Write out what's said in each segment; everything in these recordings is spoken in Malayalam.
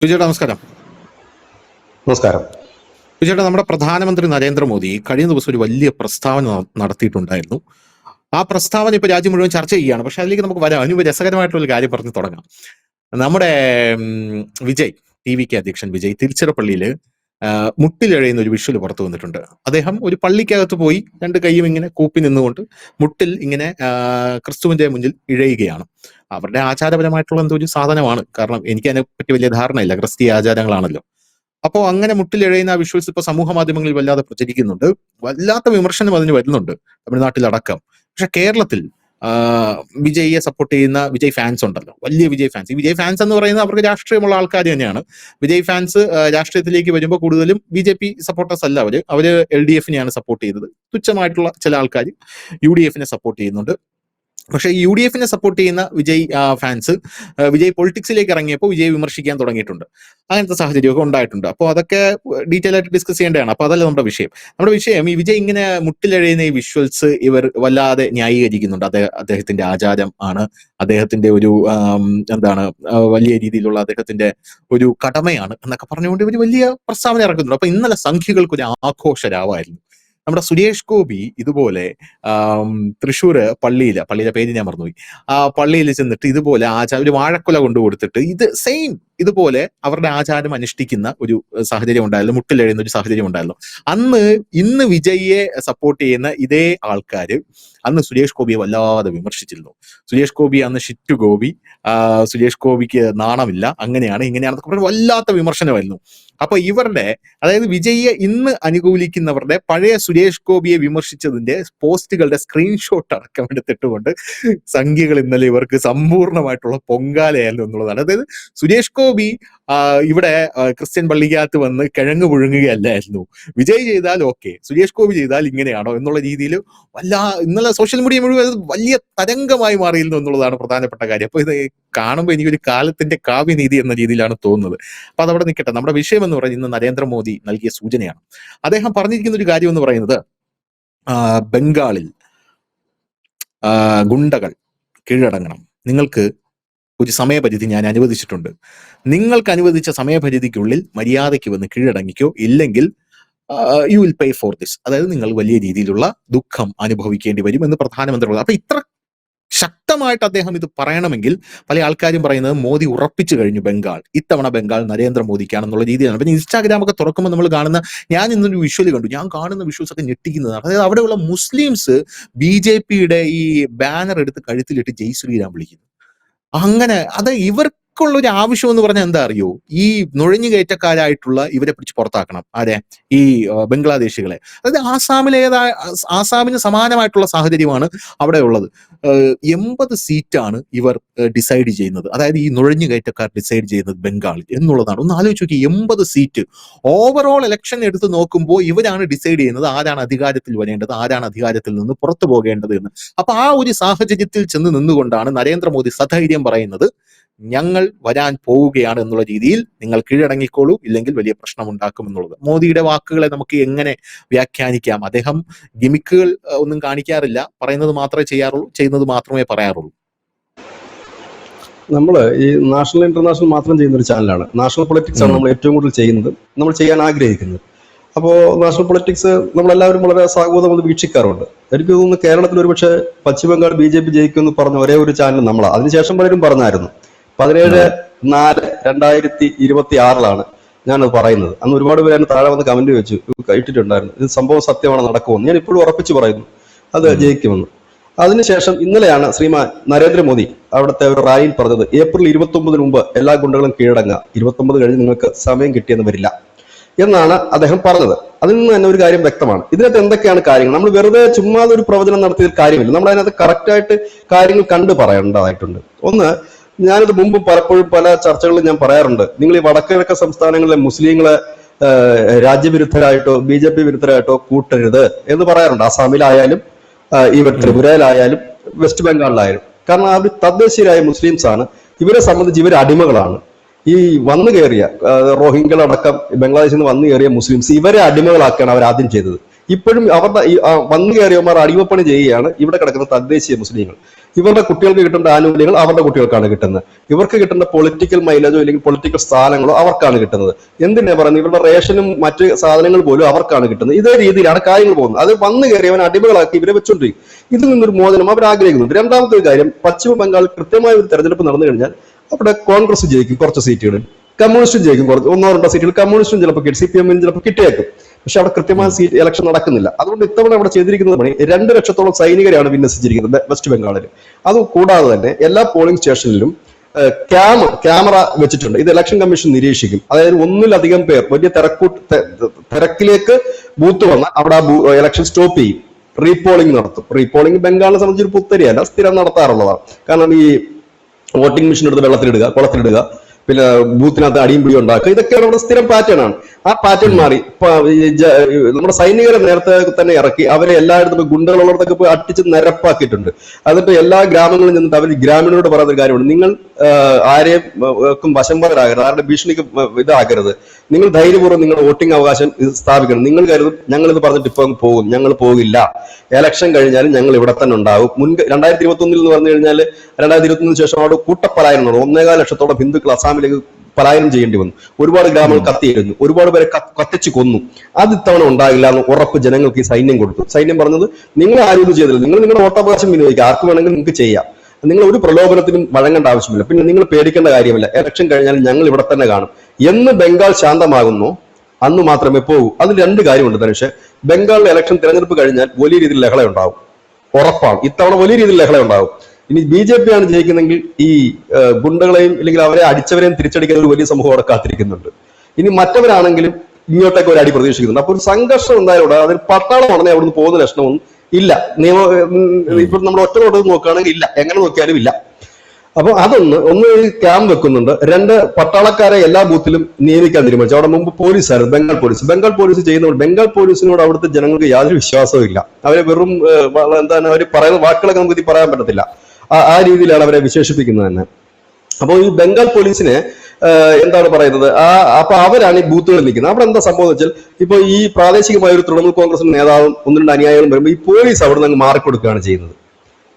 വിജയുടെ നമസ്കാരം. നമസ്കാരം. വിജയുടെ നമ്മുടെ പ്രധാനമന്ത്രി നരേന്ദ്രമോദി കഴിഞ്ഞ ദിവസം ഒരു വലിയ പ്രസ്താവന നടത്തിയിട്ടുണ്ടായിരുന്നു. ആ പ്രസ്താവന ഇപ്പൊ രാജ്യം മുഴുവൻ ചർച്ച ചെയ്യുകയാണ്. പക്ഷെ അതിലേക്ക് നമുക്ക് വരാം. അതിന് രസകരമായിട്ടുള്ള ഒരു കാര്യം പറഞ്ഞ് തുടങ്ങാം. നമ്മുടെ വിജയ് ടി.വി.കെ അധ്യക്ഷൻ വിജയ് തിരുച്ചിറപ്പള്ളിയില് മുട്ടിലെഴയുന്ന ഒരു വിഷ്വൽ പുറത്തു വന്നിട്ടുണ്ട്. അദ്ദേഹം ഒരു പള്ളിക്കകത്ത് പോയി രണ്ട് കൈയും ഇങ്ങനെ കൂപ്പി നിന്നുകൊണ്ട് മുട്ടിൽ ഇങ്ങനെ ക്രിസ്തുവിന്റെ മുന്നിൽ ഇഴയുകയാണ്. അവരുടെ ആചാരപരമായിട്ടുള്ള എന്തോ ഒരു സാധനമാണ്. കാരണം എനിക്ക് അതിനെപ്പറ്റി വലിയ ധാരണയില്ല. ക്രിസ്തീയ ആചാരങ്ങളാണല്ലോ. അപ്പോൾ അങ്ങനെ മുട്ടിലെഴയുന്ന ആ വിഷ്വൽസ് ഇപ്പൊ സമൂഹ മാധ്യമങ്ങളിൽ വല്ലാതെ പ്രചരിക്കുന്നുണ്ട്. വല്ലാത്ത വിമർശനം അതിന് വരുന്നുണ്ട്, തമിഴ്നാട്ടിലടക്കം. പക്ഷെ കേരളത്തിൽ വിജയിയെ സപ്പോർട്ട് ചെയ്യുന്ന വിജയ് ഫാൻസ് ഉണ്ടല്ലോ, വലിയ വിജയ് ഫാൻസ്. ഈ വിജയ് ഫാൻസ് എന്ന് പറയുന്നത് അവർക്ക് രാഷ്ട്രീയമുള്ള ആൾക്കാർ തന്നെയാണ്. വിജയ് ഫാൻസ് രാഷ്ട്രീയത്തിലേക്ക് വരുമ്പോൾ കൂടുതലും ബി.ജെ.പി സപ്പോർട്ടേഴ്സ് അല്ല. അവര് LDF-നെയാണ് സപ്പോർട്ട് ചെയ്തത്. തുച്ഛമായിട്ടുള്ള ചില ആൾക്കാർ UDF-നെ സപ്പോർട്ട് ചെയ്യുന്നുണ്ട്. പക്ഷേ UDF-നെ സപ്പോർട്ട് ചെയ്യുന്ന വിജയ് ഫാൻസ് വിജയ് പൊളിറ്റിക്സിലേക്ക് ഇറങ്ങിയപ്പോൾ വിജയ് വിമർശിക്കാൻ തുടങ്ങിയിട്ടുണ്ട്. അങ്ങനത്തെ സാഹചര്യമൊക്കെ ഉണ്ടായിട്ടുണ്ട്. അപ്പോൾ അതൊക്കെ ഡീറ്റെയിൽ ആയിട്ട് ഡിസ്കസ് ചെയ്യേണ്ടതാണ്. അപ്പോൾ അതല്ല നമ്മുടെ വിഷയം. നമ്മുടെ വിഷയം ഈ വിജയ് ഇങ്ങനെ മുട്ടിലെഴയുന്ന ഈ വിഷ്വൽസ് ഇവർ വല്ലാതെ ന്യായീകരിക്കുന്നുണ്ട്. അദ്ദേഹത്തിന്റെ ആചാരം ആണ്, അദ്ദേഹത്തിന്റെ ഒരു വലിയ രീതിയിലുള്ള അദ്ദേഹത്തിന്റെ ഒരു കടമയാണ് എന്നൊക്കെ പറഞ്ഞുകൊണ്ട് ഇവർ വലിയ പ്രസ്താവന ഇറക്കുന്നുണ്ട്. അപ്പൊ ഇന്നലെ സംഖ്യകൾക്ക് ഒരു ആഘോഷരാവായിരുന്നു. നമ്മുടെ സുരേഷ് ഗോപി ഇതുപോലെ തൃശ്ശൂര് പള്ളിയിലെ പേര് ഞാൻ മറന്നുപോയി. ആ പള്ളിയിൽ ചെന്നിട്ട് ഇതുപോലെ ഒരു വാഴക്കുല കൊണ്ടു കൊടുത്തിട്ട് ഇതുപോലെ അവരുടെ ആചാരം അനുഷ്ഠിക്കുന്ന ഒരു സാഹചര്യം ഉണ്ടായിരുന്നു. മുട്ടിലെഴുന്ന ഒരു സാഹചര്യം ഉണ്ടായിരുന്നു. ഇന്ന് വിജയിയെ സപ്പോർട്ട് ചെയ്യുന്ന ഇതേ ആൾക്കാര് അന്ന് സുരേഷ് ഗോപിയെ വല്ലാതെ വിമർശിച്ചിരുന്നു. സുരേഷ് ഗോപി അന്ന് ഷിറ്റു ഗോപി, സുരേഷ് ഗോപിക്ക് നാണമില്ല, അങ്ങനെയാണ് ഇങ്ങനെയാണെന്നൊക്കെ പറഞ്ഞ് വല്ലാത്ത വിമർശനമായിരുന്നു. അപ്പൊ അതായത് വിജയിയെ ഇന്ന് അനുകൂലിക്കുന്നവരുടെ പഴയ സുരേഷ് ഗോപിയെ വിമർശിച്ചതിന്റെ പോസ്റ്റുകളുടെ സ്ക്രീൻഷോട്ട് അടക്കം എടുത്തിട്ടുകൊണ്ട് സംഖ്യകൾ ഇന്നലെ ഇവർക്ക് സമ്പൂർണ്ണമായിട്ടുള്ള പൊങ്കാലയായിരുന്നു എന്നുള്ളതാണ്. അതായത് സുരേഷ് ഗോപി ഇവിടെ ക്രിസ്ത്യൻ പള്ളിക്കകത്ത് വന്ന് കിഴങ്ങ് പുഴുങ്ങുകയല്ലായിരുന്നു. വിജയ് ചെയ്താൽ ഓക്കെ, സുരേഷ് ഗോപി ചെയ്താൽ ഇങ്ങനെയാണോ എന്നുള്ള രീതിയിൽ ഇന്നലെ സോഷ്യൽ മീഡിയ മുഴുവൻ വലിയ തരംഗമായി മാറിയിരുന്നു എന്നുള്ളതാണ് പ്രധാനപ്പെട്ട കാര്യം. അപ്പൊ ഇത് കാണുമ്പോൾ എനിക്കൊരു കാലത്തിന്റെ കാവ്യനീതി എന്ന രീതിയിലാണ് തോന്നുന്നത്. അപ്പൊ അതവിടെ നിൽക്കട്ടെ. നമ്മുടെ വിഷയം എന്ന് പറയുന്നത് ഇന്ന് നരേന്ദ്രമോദി നൽകിയ സൂചനയാണ്. അദ്ദേഹം പറഞ്ഞിരിക്കുന്ന ഒരു കാര്യം എന്ന് പറയുന്നത് ബംഗാളിൽ ഗുണ്ടകൾ കീഴടങ്ങണം, നിങ്ങൾക്ക് ഒരു സമയപരിധി ഞാൻ അനുവദിച്ചിട്ടുണ്ട്, നിങ്ങൾക്ക് അനുവദിച്ച സമയപരിധിക്കുള്ളിൽ മര്യാദയ്ക്ക് വന്ന് കീഴടങ്ങിക്കോ, ഇല്ലെങ്കിൽ you will pay for this. അതായത് നിങ്ങൾ വലിയ രീതിയിലുള്ള ദുഃഖം അനുഭവിക്കേണ്ടി വരും എന്ന് പ്രധാനമന്ത്രി പറഞ്ഞു. അപ്പൊ ഇത്ര ശക്തമായിട്ട് അദ്ദേഹം ഇത് പറയണമെങ്കിൽ പല ആൾക്കാരും പറയുന്നത് മോദി ഉറപ്പിച്ചു കഴിഞ്ഞു ഇത്തവണ ബംഗാൾ നരേന്ദ്രമോദിക്കാണെന്നുള്ള രീതിയിലാണ്. പിന്നെ ഇൻസ്റ്റാഗ്രാം ഒക്കെ തുറക്കുമ്പോൾ നമ്മൾ ഞാൻ ഇന്നൊരു വിഷ്വൽ കണ്ടു. ഞാൻ കാണുന്ന വിഷ്വൽസ് ഒക്കെ ഞെട്ടിക്കുന്നതാണ്. അതായത് അവിടെയുള്ള മുസ്ലിംസ് BJP-യുടെ ഈ ബാനർ എടുത്ത് കഴുത്തിലിട്ട് ജയ് ശ്രീരാം വിളിക്കുന്നു. അങ്ങനെ ഇവർക്കുള്ള ഒരു ആവശ്യം എന്ന് പറഞ്ഞാൽ എന്താ അറിയോ, ഈ നുഴഞ്ഞുകയറ്റക്കാരായിട്ടുള്ള ഇവരെ പിടിച്ച് പുറത്താക്കണം. ഈ ബംഗ്ലാദേശികളെ. അതായത് ആസാമിന് സമാനമായിട്ടുള്ള സാഹചര്യമാണ് അവിടെ ഉള്ളത്. 80 സീറ്റാണ് ഇവർ ഡിസൈഡ് ചെയ്യുന്നത്. അതായത് ഈ നുഴഞ്ഞുകയറ്റക്കാർ ഡിസൈഡ് ചെയ്യുന്നത് ബംഗാളിൽ എന്നുള്ളതാണ്. ഒന്ന് ആലോചിച്ച് നോക്കി, 80 സീറ്റ് ഓവറോൾ ഇലക്ഷൻ എടുത്ത് നോക്കുമ്പോൾ ഇവരാണ് ഡിസൈഡ് ചെയ്യുന്നത് ആരാണ് അധികാരത്തിൽ വരേണ്ടത്, ആരാണ് അധികാരത്തിൽ നിന്ന് പുറത്തു പോകേണ്ടത് എന്ന്. അപ്പൊ ആ ഒരു സാഹചര്യത്തിൽ ചെന്ന് നിന്നുകൊണ്ടാണ് നരേന്ദ്രമോദി സധൈര്യം പറയുന്നത് ഞങ്ങൾ വരാൻ പോവുകയാണ് എന്നുള്ള രീതിയിൽ, നിങ്ങൾ കീഴടങ്ങിക്കോളൂ, ഇല്ലെങ്കിൽ വലിയ പ്രശ്നം ഉണ്ടാക്കും എന്നുള്ളത്. മോദിയുടെ വാക്കുകളെ നമുക്ക് എങ്ങനെ വ്യാഖ്യാനിക്കാം? അദ്ദേഹം ഗിമിക്കുകൾ ഒന്നും കാണിക്കാറില്ല, പറയുന്നത് മാത്രമേ ചെയ്യാറുള്ളൂ, ചെയ്യുന്നത് മാത്രമേ പറയാറുള്ളൂ. നമ്മൾ ഈ നാഷണൽ ഇന്റർനാഷണൽ മാത്രം ചെയ്യുന്ന ഒരു ചാനലാണ്. നാഷണൽ പൊളിറ്റിക്സ് ആണ് നമ്മൾ ഏറ്റവും കൂടുതൽ ചെയ്യുന്നത്, നമ്മൾ ചെയ്യാൻ ആഗ്രഹിക്കുന്നത്. അപ്പോൾ നാഷണൽ പൊളിറ്റിക്സ് നമ്മളെല്ലാവരും വളരെ സാഹോദര്യം വീക്ഷിക്കാറുണ്ട്. എനിക്ക് തോന്നുന്നു കേരളത്തിൽ ഒരുപക്ഷെ പശ്ചിമബംഗാൾ BJP ജയിക്കുമെന്ന് പറഞ്ഞ ഒരേ ഒരു ചാനൽ നമ്മളാണ്. അതിനുശേഷം പലരും പറഞ്ഞായിരുന്നു. 17/4/2026 ഞാനത് പറയുന്നത്. അന്ന് ഒരുപാട് പേര് താഴെ വന്ന് കമന്റ് വെച്ചു ഇട്ടിട്ടുണ്ടായിരുന്നു, ഇത് സംഭവം സത്യമാണ്, നടക്കുമെന്ന്. ഞാൻ ഇപ്പോഴും ഉറപ്പിച്ച് പറയുന്നു അത് ജയിക്കുമെന്ന്. അതിനുശേഷം ഇന്നലെയാണ് ശ്രീമാൻ നരേന്ദ്രമോദി അവിടുത്തെ ഒരു റാലിയിൽ പറഞ്ഞത് ഏപ്രിൽ 29 മുമ്പ് എല്ലാ ഗുണ്ടകളും കീഴടങ്ങുക, 29 കഴിഞ്ഞ് നിങ്ങൾക്ക് സമയം കിട്ടിയെന്ന് വരില്ല എന്നാണ് അദ്ദേഹം പറഞ്ഞത്. അതിൽ നിന്ന് തന്നെ ഒരു കാര്യം വ്യക്തമാണ്. ഇതിനകത്ത് എന്തൊക്കെയാണ് കാര്യങ്ങൾ? നമ്മൾ വെറുതെ ചുമ്മാ ഒരു പ്രവചനം നടത്തിയ കാര്യമില്ല. നമ്മൾ അതിനകത്ത് കറക്റ്റായിട്ട് കാര്യങ്ങൾ കണ്ടു പറയേണ്ടതായിട്ടുണ്ട്. ഒന്ന്, ഞാനിത് മുമ്പ് പലപ്പോഴും പല ചർച്ചകളിലും ഞാൻ പറയാറുണ്ട്, നിങ്ങൾ ഈ വടക്കിഴക്കൻ സംസ്ഥാനങ്ങളിലെ മുസ്ലിങ്ങളെ രാജ്യവിരുദ്ധരായിട്ടോ BJP വിരുദ്ധരായിട്ടോ കൂട്ടരുത് എന്ന് പറയാറുണ്ട്. ആസാമിലായാലും ത്രിപുരയിലായാലും വെസ്റ്റ് ബംഗാളിലായാലും. കാരണം അവർ തദ്ദേശീയരായ മുസ്ലിംസ് ആണ്. ഇവരെ സംബന്ധിച്ച് ഇവർ അടിമകളാണ്. ഈ വന്നു കയറിയ റോഹിംഗ്യകളടക്കം ബംഗ്ലാദേശിൽ നിന്ന് വന്നു കയറിയ മുസ്ലിംസ് ഇവരെ അടിമകളാക്കുകയാണ് അവർ ആദ്യം ചെയ്തത്. ഇപ്പോഴും അവരുടെ വന്നു കയറിയവന്മാർ അടിമപ്പണി ചെയ്യുകയാണ് ഇവിടെ കിടക്കുന്ന തദ്ദേശീയ മുസ്ലിങ്ങൾ. ഇവരുടെ കുട്ടികൾക്ക് കിട്ടേണ്ട ആനുകൂല്യങ്ങൾ അവരുടെ കുട്ടികൾക്കാണ് കിട്ടുന്നത്. ഇവർക്ക് കിട്ടേണ്ട പൊളിറ്റിക്കൽ മൈലേജോ അല്ലെങ്കിൽ പൊളിറ്റിക്കൽ സ്ഥാനങ്ങളോ അവർക്കാണ് കിട്ടുന്നത്. എന്തിനാ പറയുന്നത്, ഇവരുടെ റേഷനും മറ്റ് സാധനങ്ങൾ പോലും അവർക്കാണ് കിട്ടുന്നത്. ഇതേ രീതിയിലാണ് കാര്യങ്ങൾ പോകുന്നത്. അത് വന്നു കയറി അവൻ അടിമകളാക്കി ഇവരെ വെച്ചുകൊണ്ടിരിക്കും. ഇതിൽ നിന്നൊരു മോചനം അവർ ആഗ്രഹിക്കുന്നുണ്ട്. രണ്ടാമത്തെ ഒരു കാര്യം, പശ്ചിമ ബംഗാൾ കൃത്യമായ ഒരു തെരഞ്ഞെടുപ്പ് നടന്നു കഴിഞ്ഞാൽ അവിടെ കോൺഗ്രസ് ജയിക്കും കുറച്ച് സീറ്റുകൾ, കമ്മ്യൂണിസ്റ്റും ജയിക്കും കുറച്ച് 1-2 സീറ്റുകൾ, കമ്മ്യൂണിസ്റ്റും ചിലപ്പോൾ കിട്ടും, CPM ചിലപ്പോൾ കിട്ടിയേക്കും. പക്ഷെ അവിടെ കൃത്യമായ സീറ്റ് ഇലക്ഷൻ നടക്കുന്നില്ല. അതുകൊണ്ട് ഇത്തവണ അവിടെ ചെയ്തിരിക്കുന്നത് പണി 2 ലക്ഷത്തോളം സൈനികരെയാണ് വിന്യസിച്ചിരിക്കുന്നത് വെസ്റ്റ് ബംഗാളിൽ. അത് കൂടാതെ തന്നെ എല്ലാ പോളിംഗ് സ്റ്റേഷനിലും ക്യാമറ വെച്ചിട്ടുണ്ട്. ഇത് ഇലക്ഷൻ കമ്മീഷൻ നിരീക്ഷിക്കും. അതായത് ഒന്നിലധികം പേർ വലിയ തിരക്കിലേക്ക് ബൂത്ത് വന്നാൽ അവിടെ ആ ഇലക്ഷൻ സ്റ്റോപ്പ് ചെയ്യും, റീപോളിംഗ് നടത്തും. റീപോളിംഗ് ബംഗാളിനെ സംബന്ധിച്ച് പുത്തരിയല്ല, സ്ഥിരം നടത്താറുള്ളതാണ്. കാരണം ഈ വോട്ടിംഗ് മെഷീൻ എടുത്ത് വെള്ളത്തിലിടുക, കുളത്തിലിടുക, പിന്നെ ബൂത്തിനകത്ത് അടിയും പിടിയും ഉണ്ടാക്കുക, ഇതൊക്കെയാണ് നമ്മുടെ സ്ഥിരം പാറ്റേൺ ആണ്. ആ പാറ്റേൺ മാറി നമ്മുടെ സൈനികരെ നേരത്തെ തന്നെ ഇറക്കി അവരെ എല്ലായിടത്തും ഗുണ്ടകളുള്ളടത്തൊക്കെ പോയി അട്ടിച്ച് നിരപ്പാക്കിയിട്ടുണ്ട്. എന്നിട്ട് എല്ലാ ഗ്രാമങ്ങളിൽ നിന്നിട്ട് അവർ ഗ്രാമീണരോട് പറയുന്ന ഒരു കാര്യമാണ്, നിങ്ങൾ ആരെയും വശംവദരാകരുത്, ആരുടെ ഭീഷണിക്ക് ഇതാകരുത്, നിങ്ങൾ ധൈര്യപൂർവ്വം നിങ്ങൾ വോട്ടിംഗ് അവകാശം സ്ഥാപിക്കണം. നിങ്ങൾ കരുതും ഞങ്ങളിത് പറഞ്ഞിട്ട് ഇപ്പൊ പോകും, ഞങ്ങൾ പോകില്ല, ഇലക്ഷൻ കഴിഞ്ഞാലും ഞങ്ങൾ ഇവിടെ തന്നെ ഉണ്ടാവും. 2021 എന്ന് പറഞ്ഞു കഴിഞ്ഞാൽ 2021 ശേഷം അവിടെ കൂട്ടപ്പലായനം 1.25 ലക്ഷത്തോളം ഹിന്ദുക്കൾ അസാമിലേക്ക് പലായനം ചെയ്യേണ്ടി വന്നു. ഒരുപാട് ഗ്രാമങ്ങൾ കത്തിയിരുന്നു, ഒരുപാട് പേരെ കത്തിച്ചു കൊന്നു. അത് ഇത്തവണ ഉണ്ടാകില്ല എന്ന് ഉറപ്പ് ജനങ്ങൾക്ക് ഈ സൈന്യം കൊടുത്തു. സൈന്യം പറഞ്ഞത്, നിങ്ങൾ ആരും ഒന്നും ചെയ്തില്ല, നിങ്ങൾ നിങ്ങളുടെ വോട്ടവകാശം വിനിയോഗിക്കുക, ആർക്ക് വേണമെങ്കിലും നിങ്ങൾക്ക് ചെയ്യാം, നിങ്ങൾ ഒരു പ്രലോഭനത്തിനും വഴങ്ങേണ്ട ആവശ്യമില്ല, പിന്നെ നിങ്ങൾ പേടിക്കേണ്ട കാര്യമില്ല, ഇലക്ഷൻ കഴിഞ്ഞാൽ ഞങ്ങൾ ഇവിടെ തന്നെ കാണും എന്ന് ബംഗാൾ ശാന്തമാകുന്നു അന്ന് മാത്രമേ പോകൂ. അതിൽ 2 കാര്യമുണ്ട് ധനുഷ്. ബംഗാളിലെ ഇലക്ഷൻ തിരഞ്ഞെടുപ്പ് കഴിഞ്ഞാൽ വലിയ രീതിയിൽ ലഹള ഉണ്ടാവും, ഉറപ്പാണ്. ഇത്തവണ വലിയ രീതിയിൽ ലഹള ഉണ്ടാവും. ഇനി BJP ആണ് ജയിക്കുന്നെങ്കിൽ ഈ ഗുണ്ടകളെയും അല്ലെങ്കിൽ അവരെ അടിച്ചവരെയും തിരിച്ചടിക്കാൻ ഒരു വലിയ സമൂഹം അവിടെ കാത്തിരിക്കുന്നുണ്ട്. ഇനി മറ്റവരാണെങ്കിലും ഇങ്ങോട്ടേക്ക് ഒരു അടി പ്രതീക്ഷിക്കുന്നുണ്ട്. അപ്പൊ ഒരു സംഘർഷം ഉണ്ടായോടെ അതിൽ പട്ടാളമാണെന്നേ അവിടുന്ന് പോകുന്ന ലക്ഷണമൊന്നും ഇല്ല. ഇപ്പൊ നമ്മുടെ ഒറ്റ നോട്ട് നോക്കുകയാണെങ്കിൽ ഇല്ല, എങ്ങനെ നോക്കിയാലും ഇല്ല. അപ്പൊ ഒന്ന് ക്യാമ്പ് വെക്കുന്നുണ്ട്. 2 പട്ടാളക്കാരെ എല്ലാ ബൂത്തിലും നിയമിക്കാൻ തീരുമാനിച്ചു. അവിടെ മുമ്പ് പോലീസായിരുന്നു, ബംഗാൾ പോലീസ് ചെയ്യുന്നതുകൊണ്ട് ബംഗാൾ പോലീസിനോട് അവിടുത്തെ ജനങ്ങൾക്ക് യാതൊരു വിശ്വാസവും ഇല്ല. അവരെ വെറും എന്താണ് അവർ പറയുന്ന വാക്കുകളൊക്കെ നമുക്ക് പറയാൻ പറ്റത്തില്ല. ആ രീതിയിലാണ് അവരെ വിശേഷിപ്പിക്കുന്നത് തന്നെ. അപ്പോൾ ഈ ബംഗാൾ പോലീസിനെ എന്താണ് പറയുന്നത്, അപ്പൊ അവരാണ് ഈ ബൂത്തുകളിൽ നിൽക്കുന്നത്. അവിടെ എന്താ സംഭവം വെച്ചാൽ, ഇപ്പൊ ഈ പ്രാദേശികമായ ഒരു തൃണമൂൽ കോൺഗ്രസിന്റെ നേതാവും 1-2 അനുയായികളും വരുമ്പോൾ ഈ പോലീസ് അവിടെ നിന്ന് മാറിക്കൊടുക്കുകയാണ് ചെയ്യുന്നത്.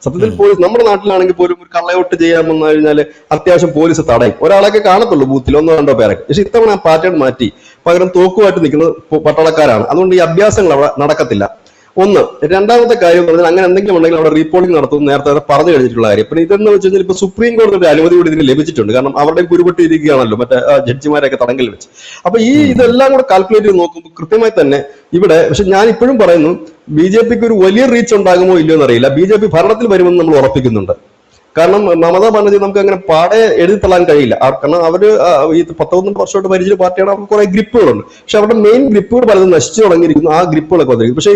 സത്യത്തിൽ പോലീസ് നമ്മുടെ നാട്ടിലാണെങ്കിൽ പോലും ഒരു കള്ളയോട്ട് ചെയ്യാൻ വന്നു കഴിഞ്ഞാൽ അത്യാവശ്യം പോലീസ് തടയും. ഒരാളൊക്കെ കാണത്തുള്ളൂ ബൂത്തിൽ, 1-2 പേരൊക്കെ. പക്ഷെ ഇത്തവണ പാറ്റേൺ മാറ്റി, പകരം തോക്കുമായിട്ട് നിൽക്കുന്നത് പട്ടാളക്കാരാണ്. അതുകൊണ്ട് ഈ അഭ്യാസങ്ങൾ അവിടെ നടക്കത്തില്ല. രണ്ടാമത്തെ കാര്യം എന്ന് പറഞ്ഞാൽ, അങ്ങനെ എന്തെങ്കിലും ഉണ്ടെങ്കിൽ അവിടെ റീപോളിംഗ് നടത്തും, നേരത്തെ പറഞ്ഞു കഴിഞ്ഞിട്ടുള്ള കാര്യം. പിന്നെ ഇതെന്ന് വെച്ച് കഴിഞ്ഞാൽ ഇപ്പൊ സുപ്രീം കോടതിയുടെ അനുമതി കൂടി ഇതിന് ലഭിച്ചിട്ടുണ്ട്. കാരണം അവരുടെയും കുരുപെട്ടിരിക്കുകയാണല്ലോ മറ്റേ ജഡ്ജിമാരെയൊക്കെ തടങ്കൽ വെച്ച്. അപ്പൊ ഇതെല്ലാം കൂടെ കാൽക്കുലേറ്റ് ചെയ്ത് നോക്കുമ്പോൾ കൃത്യമായി തന്നെ ഇവിടെ, പക്ഷെ ഞാൻ ഇപ്പോഴും പറയുന്നു, BJPക്ക് ഒരു വലിയ റീച്ച് ഉണ്ടാകുമോ ഇല്ലയോ എന്നറിയില്ല. BJP ഭരണത്തിൽ വരുമെന്ന് നമ്മൾ ഉറപ്പിക്കുന്നുണ്ട്. കാരണം മമതാ ബാനർജി നമുക്ക് അങ്ങനെ പാടെ എഴുതി തള്ളാൻ കഴിയില്ല. കാരണം അവര് ഈ 19 വർഷമായിട്ട് ഭരിച്ച പാർട്ടിയാണ്, അവർക്ക് കുറെ ഗ്രിപ്പുകളുണ്ട്. പക്ഷെ അവരുടെ മെയിൻ ഗ്രിപ്പുകൾ പലതും നശിച്ചു തുടങ്ങിയിരിക്കുന്നു. ആ ഗ്രിപ്പുകളൊക്കെ വന്നിരിക്കും. പക്ഷെ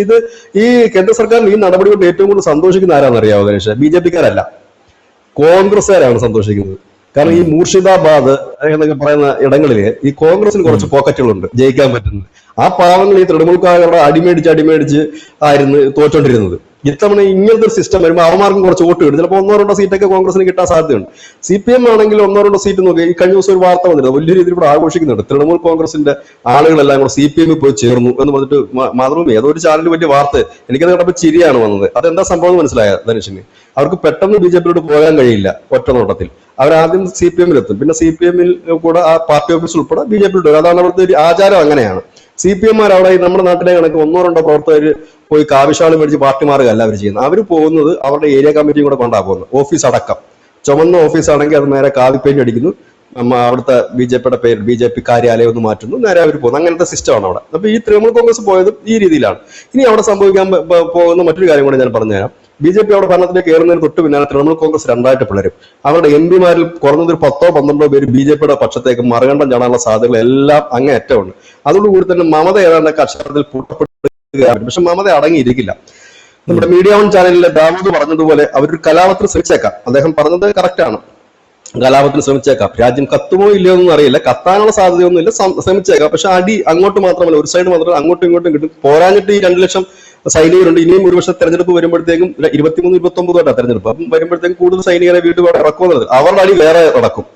ഈ കേന്ദ്ര സർക്കാരിൽ ഈ നടപടി കൊണ്ട് ഏറ്റവും കൂടുതൽ സന്തോഷിക്കുന്ന ആരാണെന്ന് അറിയാവോ ഗണേഷ്? BJPക്കാരല്ല, കോൺഗ്രസ്സുകാരാണ് സന്തോഷിക്കുന്നത്. കാരണം ഈ മൂർഷിദാബാദ് എന്നൊക്കെ പറയുന്ന ഇടങ്ങളിൽ ഈ കോൺഗ്രസിന് കുറച്ച് പോക്കറ്റുകളുണ്ട് ജയിക്കാൻ പറ്റുന്നത്. ആ പാവങ്ങൾ ഈ തൃണമൂൽക്കാരുടെ അടിമേടിച്ച് ആയിരുന്നു തോറ്റോണ്ടിരുന്നത്. ഇത്തവണ ഇങ്ങനത്തെ ഒരു സിസ്റ്റം വരുമ്പോൾ അവന്മാർക്കും കുറച്ച് വോട്ട് കിട്ടും. ചിലപ്പോൾ 1-2 സീറ്റൊക്കെ കോൺഗ്രസിന് കിട്ടാൻ സാധ്യതയുണ്ട്. CPM ആണെങ്കിൽ 1-2 സീറ്റ് നോക്കി. ഈ കഴിഞ്ഞ ദിവസം ഒരു വാർത്ത വന്നിരുന്നു, വലിയ രീതിയിൽ ഇവിടെ ആഘോഷിക്കുന്നുണ്ട്. തൃണമൂൽ കോൺഗ്രസിന്റെ ആളുകളെല്ലാം കൂടെ CPM പോയി ചേർന്നു എന്ന് പറഞ്ഞിട്ട് മാതൃഭൂമി ഏതൊരു ചാനലിൽ വലിയ വാർത്ത. എനിക്കത് കണ്ടപ്പോൾ ചിരിയാണ് വന്നത്. അതെന്താ സംഭവം മനസ്സിലായ ധനുഷിന്? അവർക്ക് പെട്ടെന്ന് BJPയോട് പോകാൻ കഴിയില്ല ഒറ്റ നോട്ടത്തിൽ. അവരാദ്യം CPM-ലെത്തും, പിന്നെ CPM-ൽ കൂടെ ആ പാർട്ടി ഓഫീസ് ഉൾപ്പെടെ BJPയോട് വരും. അതാണ് അവിടുത്തെ ഒരു ആചാരം, അങ്ങനെയാണ്. CPM-മാർ അവിടെ നമ്മുടെ നാട്ടിലെ കണക്ക് 1-2 പ്രവർത്തകർ പോയി കാവിശാളം മേടിച്ച് പാർട്ടി മാറുകയല്ല അവർ ചെയ്യുന്നത്. അവർ പോകുന്നത് അവരുടെ ഏരിയ കമ്മിറ്റിയും കൂടെ കൊണ്ടാ പോകുന്നത്. ഓഫീസ് അടക്കം ചുമന്ന ഓഫീസാണെങ്കിൽ അത് നേരെ കാവി പെയിന്റ് അടിക്കുന്നു, അവിടുത്തെ BJPയുടെ പേര് BJP കാര്യാലയം ഒന്ന് മാറ്റുന്നു, നേരെ അവർ പോകുന്നു. അങ്ങനത്തെ സിസ്റ്റമാണ് അവിടെ. അപ്പൊ ഈ തൃണമൂൽ കോൺഗ്രസ് പോയത് ഈ രീതിയിലാണ്. ഇനി അവിടെ സംഭവിക്കാൻ പോകുന്ന മറ്റൊരു കാര്യം കൂടെ ഞാൻ പറഞ്ഞുതരാം. BJP അവിടെ ഭരണത്തിലേക്ക് കയറുന്നതിന് തൊട്ട് പിന്നാലെ തൃണമൂൽ കോൺഗ്രസ് 2ആയിട്ട് പിളരും. അവരുടെ MP-മാരിൽ കുറഞ്ഞതൊരു 10-12 പേര് BJPയുടെ പക്ഷത്തേക്ക് മറുകണ്ഠം ചാടാനുള്ള സാധ്യതകൾ എല്ലാം അങ്ങേയറ്റമുണ്ട്. അതോടുകൂടി തന്നെ മമത ഏതാണ്ടൊക്കെ അക്ഷരത്തിൽ പൂട്ടപ്പെടുകയാണ്. പക്ഷെ മമത അടങ്ങിയിരിക്കില്ല. നമ്മുടെ മീഡിയ വൺ ചാനലിലെ ദാവൂദ് പറഞ്ഞതുപോലെ അവരൊരു കലാപത്തിന് ശ്രമിച്ചേക്കാം. അദ്ദേഹം പറഞ്ഞത് കറക്റ്റാണ്, കലാപത്തിന് ശ്രമിച്ചേക്കാം. രാജ്യം കത്തുമോ ഇല്ലയോ എന്നൊന്നും അറിയില്ല, കത്താനുള്ള സാധ്യതയൊന്നുമില്ല, ശ്രമിച്ചേക്കാം. പക്ഷെ അടി അങ്ങോട്ട് മാത്രമല്ല, ഒരു സൈഡ് മാത്രമല്ല, അങ്ങോട്ടും ഇങ്ങോട്ടും കിട്ടും. പോരാഞ്ഞിട്ട് ഈ 2 ലക്ഷം സൈനികരുണ്ട്. ഇനിയും ഒരു വർഷം തെരഞ്ഞെടുപ്പ് വരുമ്പോഴത്തേക്കും 23-29 തെരഞ്ഞെടുപ്പ്, അപ്പം വരുമ്പോഴത്തേക്കും കൂടുതൽ സൈനികരെ വീട്ടിൽ ഇറക്കുമെന്നത് അവരുടെ അടി വേറെ നടക്കും.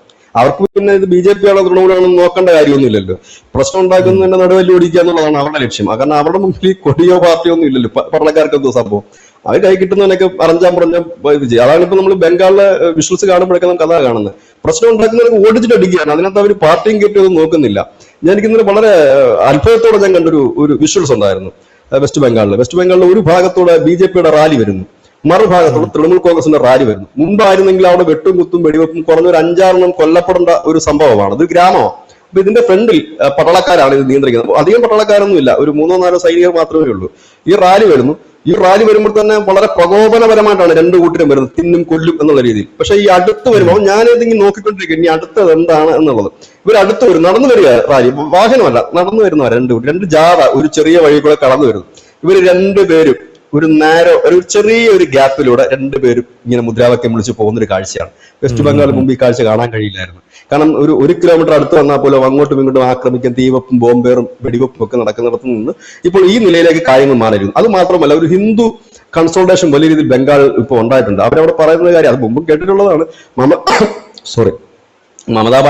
അവർക്ക് പിന്നെ ഇത് BJP ആണോ തൃണമൂലാണോ നോക്കേണ്ട കാര്യമൊന്നുമില്ലല്ലോ. പ്രശ്നം ഉണ്ടാക്കുന്നതിന്റെ നടുവല്ലി ഓടിക്കുക എന്നുള്ളതാണ് അവരുടെ ലക്ഷ്യം. കാരണം അവരുടെ മുമ്പിൽ കൊടിയോ പാർട്ടിയോ ഒന്നും ഇല്ലല്ലോ, പട്ടണക്കാർക്ക് എന്തോ സംഭവം. അവർ കൈ കിട്ടുന്നതിനൊക്കെ അറിഞ്ഞാൻ പറഞ്ഞ വിജയം. അതാണ് ഇപ്പൊ നമ്മൾ ബംഗാളിലെ വിഷ്വൽസ് കാണുമ്പോഴൊക്കെ നമുക്ക് അതാ കാണുന്നത്. പ്രശ്നം ഉണ്ടാക്കുന്നവർക്ക് ഓടിച്ചിട്ട് അടിക്കുകയാണ്. അതിനകത്ത് അവർ പാർട്ടിയും കയറ്റിയൊന്നും നോക്കുന്നില്ല. ഞാൻ എനിക്കിന്നലെ വളരെ അത്ഭുതത്തോടെ ഞാൻ കണ്ടൊരു വിഷ്വൽസ് ഉണ്ടായിരുന്നു വെസ്റ്റ് ബംഗാളിൽ ഒരു ഭാഗത്തൂടെ BJP-യുടെ റാലി വരുന്നു, മറുഭാഗത്തോടെ തൃണമൂൽ കോൺഗ്രസിന്റെ റാലി വരുന്നു. മുമ്പായിരുന്നെങ്കിൽ അവിടെ വെട്ടും കുത്തും വെടിവെപ്പും കുറഞ്ഞൊരു 5-6 കൊല്ലപ്പെടേണ്ട ഒരു സംഭവമാണ്. ഇത് ഗ്രാമമാണ്. അപ്പൊ ഇതിന്റെ ഫ്രണ്ടിൽ പട്ടാളക്കാരാണ് ഇത് നിയന്ത്രിക്കുന്നത്. അധികം പട്ടാളക്കാരൊന്നുമില്ല, ഒരു 3-4 സൈനികർ മാത്രമേ ഉള്ളൂ. ഈ റാലി വരുമ്പോൾ തന്നെ വളരെ പ്രകോപനപരമായിട്ടാണ് രണ്ടു കൂട്ടരും വരുന്നത്, തിന്നും കൊല്ലും എന്നുള്ള രീതിയിൽ. പക്ഷെ ഈ അടുത്ത് വരുമ്പോൾ ഞാൻ ഏതെങ്കിലും നോക്കിക്കൊണ്ടിരിക്കും ഇനി അടുത്തത് എന്താണ് എന്നുള്ളത്. ഇവർ അടുത്ത് വരും, നടന്നു വരിക റാലി, വാഹനമല്ല, നടന്നു വരുന്നവർ രണ്ട് ജാഥ ഒരു ചെറിയ വഴി കൂടെ കടന്നു വരുന്നു. ഇവര് രണ്ടുപേരും ഒരു ചെറിയ ഗ്യാപ്പിലൂടെ രണ്ടുപേരും ഇങ്ങനെ മുദ്രാവാക്യം വിളിച്ച് പോകുന്നൊരു കാഴ്ചയാണ്. വെസ്റ്റ് ബംഗാൾ മുമ്പ് ഈ കാഴ്ച കാണാൻ കഴിയില്ലായിരുന്നു. കാരണം ഒരു കിലോമീറ്റർ അടുത്ത് വന്നാൽ പോലും അങ്ങോട്ടും ഇങ്ങോട്ടും ആക്രമിക്കാൻ തീവെപ്പും ബോംബേറും വെടിവെപ്പും ഒക്കെ നടക്കുന്നിടത്ത് നിന്ന് ഇപ്പോൾ ഈ നിലയിലേക്ക് കാര്യങ്ങൾ മാറിയിരുന്നു. അത് മാത്രമല്ല, ഒരു ഹിന്ദു കൺസോൾട്ടേഷൻ വലിയ രീതിയിൽ ബംഗാൾ ഇപ്പോൾ ഉണ്ടായിട്ടുണ്ട്. അവരവിടെ പറയുന്ന കാര്യം അത് മുമ്പ് കേട്ടിട്ടുള്ളതാണ്. മമതാ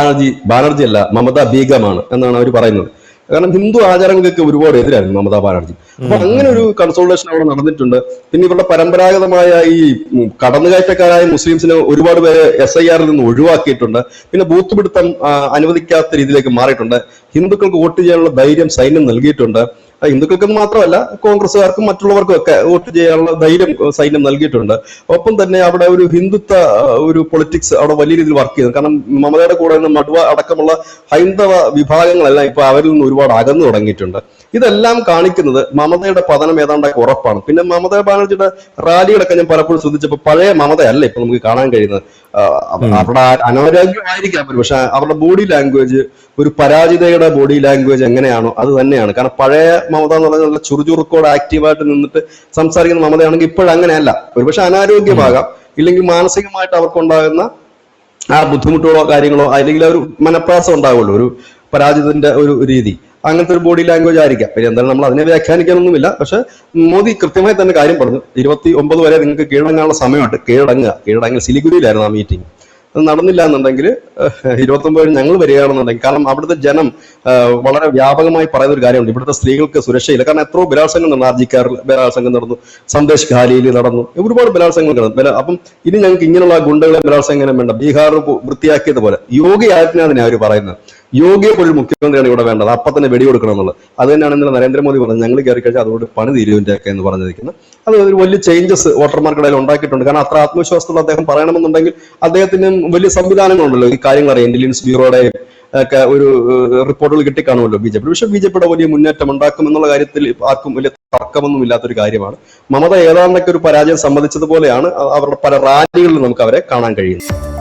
ബാനർജി അല്ല, മമതാ ബീഗമാണ് എന്നാണ് അവർ പറയുന്നത്. കാരണം ഹിന്ദു ആചാരങ്ങൾക്ക് ഒരുപാട് എതിരായിരുന്നു മമതാ ബാനർജി. അപ്പൊ അങ്ങനെ ഒരു കൺസോൾട്ടേഷൻ അവിടെ നടന്നിട്ടുണ്ട്. പിന്നെ ഇവരുടെ പരമ്പരാഗതമായ ഈ കടന്നുകയറ്റക്കാരായ മുസ്ലിംസിനെ ഒരുപാട് പേര് SIR നിന്ന് ഒഴിവാക്കിയിട്ടുണ്ട്. പിന്നെ ബൂത്ത് പിടുത്തം അനുവദിക്കാത്ത രീതിയിലേക്ക് മാറിയിട്ടുണ്ട്. ഹിന്ദുക്കൾക്ക് വോട്ട് ചെയ്യാനുള്ള ധൈര്യം സൈന്യം നൽകിയിട്ടുണ്ട്. ഹിന്ദുക്കൾക്കെന്ന് മാത്രമല്ല കോൺഗ്രസ്സുകാർക്കും മറ്റുള്ളവർക്കും ഒക്കെ വോട്ട് ചെയ്യാനുള്ള ധൈര്യം സൈന്യം നൽകിയിട്ടുണ്ട്. ഒപ്പം തന്നെ അവിടെ ഒരു ഹിന്ദുത്വ ഒരു പൊളിറ്റിക്സ് അവിടെ വലിയ രീതിയിൽ വർക്ക് ചെയ്യുന്നു. കാരണം മമതയുടെ കൂടെ നിന്ന് മടുവ അടക്കമുള്ള ഹൈന്ദവ വിഭാഗങ്ങളെല്ലാം ഇപ്പൊ അവരിൽ നിന്ന് ഒരുപാട് അകന്നു തുടങ്ങിയിട്ടുണ്ട്. ഇതെല്ലാം കാണിക്കുന്നത് മമതയുടെ പതനം ഏതാണ്ടൊക്കെ ഉറപ്പാണ്. പിന്നെ മമതാ ബാനർജിയുടെ റാലികളൊക്കെ ഞാൻ പലപ്പോഴും ശ്രദ്ധിച്ചപ്പോൾ പഴയ മമതയല്ല ഇപ്പൊ നമുക്ക് കാണാൻ കഴിയുന്നത്. അവിടെ അനാരോഗ്യമായിരിക്കാം, പക്ഷെ അവരുടെ ബോഡി ലാംഗ്വേജ്, ഒരു പരാജിതയുടെ ബോഡി ലാംഗ്വേജ് എങ്ങനെയാണോ അത് തന്നെയാണ്. കാരണം പഴയ മമത എന്ന് പറഞ്ഞാൽ നല്ല ചുറുചുറുക്കോടെ ആക്റ്റീവായിട്ട് നിന്നിട്ട് സംസാരിക്കുന്ന മമതയാണെങ്കിൽ ഇപ്പോഴങ്ങനെയല്ല. ഒരുപക്ഷെ അനാരോഗ്യമാകാം, ഇല്ലെങ്കിൽ മാനസികമായിട്ട് അവർക്കുണ്ടാകുന്ന ആ ബുദ്ധിമുട്ടുകളോ കാര്യങ്ങളോ അല്ലെങ്കിൽ ഒരു മനപ്രാസം ഉണ്ടാവുമല്ലോ, ഒരു പരാജിതന്റെ ഒരു രീതി, അങ്ങനത്തെ ഒരു ബോഡി ലാംഗ്വേജ് ആയിരിക്കാം. പിന്നെ എന്തായാലും നമ്മൾ അതിനെ വ്യാഖ്യാനിക്കാനൊന്നുമില്ല. പക്ഷെ മോദി കൃത്യമായി തന്നെ കാര്യം പറഞ്ഞു, 29 വരെ നിങ്ങൾക്ക് കീഴടങ്ങാനുള്ള സമയമുണ്ട്, കീഴടങ്ങൽ സിലിഗുരിയിലായിരുന്നു ആ മീറ്റിംഗ്. അത് നടന്നില്ല എന്നുണ്ടെങ്കിൽ 29 ഞങ്ങൾ വരികയാണെന്നുണ്ടെങ്കിൽ, കാരണം അവിടുത്തെ ജനം വളരെ വ്യാപകമായി പറയുന്ന ഒരു കാര്യമുണ്ട്, ഇവിടുത്തെ സ്ത്രീകൾക്ക് സുരക്ഷയില്ല. കാരണം എത്രയോ ബലാത്സംഗം നടന്നു, ആർജിക്കാറിൽ ബലാത്സംഗം നടന്നു, സന്ദേശ് ഖാലിയിൽ നടന്നു, ഒരുപാട് ബലാത്സംഗങ്ങൾ നടന്നു. അപ്പം ഇനി ഞങ്ങൾക്ക് ഇങ്ങനെയുള്ള ഗുണ്ടകളെ ബലാത്സംഗം വേണ്ട, ബീഹാർ വൃത്തിയാക്കിയതുപോലെ. യോഗി ആദിത്യനാഥിനെ അവർ പറയുന്നത്, യോഗിയെ പോലും മുഖ്യമന്ത്രിയാണ് ഇവിടെ വേണ്ടത്, അപ്പൊ തന്നെ വെടികൊടുക്കണം എന്നുള്ളത്. അത് തന്നെയാണ് ഇന്നലെ നരേന്ദ്രമോദി പറഞ്ഞത്, ഞങ്ങൾ കയറി കഴിച്ചാൽ അതുകൊണ്ട് പണി തീരുവിന്റെ ഒക്കെ എന്ന് പറഞ്ഞിരിക്കുന്നത്. അത് ഒരു വലിയ ചേഞ്ചസ് വോട്ടർമാർക്കിടയിൽ ഉണ്ടാക്കിയിട്ടുണ്ട്. കാരണം അത്ര ആത്മവിശ്വാസത്തോടെ അദ്ദേഹം പറയണമെന്നുണ്ടെങ്കിൽ അദ്ദേഹത്തിന് വലിയ സംവിധാനങ്ങളുണ്ടല്ലോ ഈ കാര്യങ്ങൾ അറിയാം. ഇന്റലിജൻസ് ബ്യൂറോയുടെ ഒക്കെ ഒരു റിപ്പോർട്ടുകൾ കിട്ടിക്കാണുമല്ലോ BJP. പക്ഷെ BJP-യുടെ വലിയ മുന്നേറ്റം ഉണ്ടാക്കും എന്നുള്ള കാര്യത്തിൽ ആർക്കും വലിയ തർക്കമൊന്നും ഇല്ലാത്തൊരു കാര്യമാണ്. മമത ഏതാണ്ടൊക്കെ ഒരു പരാജയം സമ്മതിച്ചതുപോലെയാണ് അവരുടെ പല റാലികളിലും നമുക്ക് അവരെ കാണാൻ കഴിയുന്നത്.